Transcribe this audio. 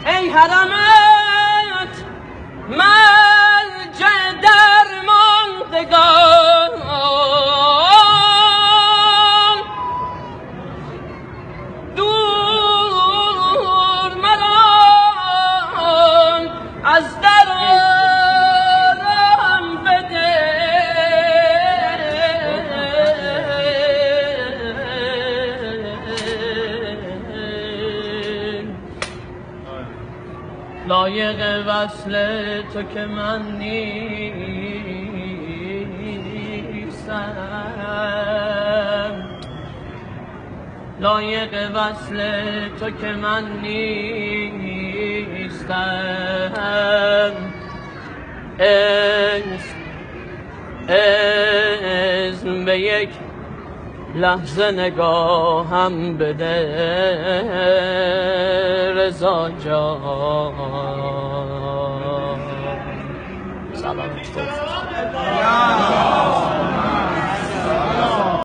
ای حرمت ملجأ درماندگان دور مران از درم بده لایق وصل تو که من نیستم لایق وصل تو که من نیستم اذن به یک لحظه نگاهم بده رضا جان سلام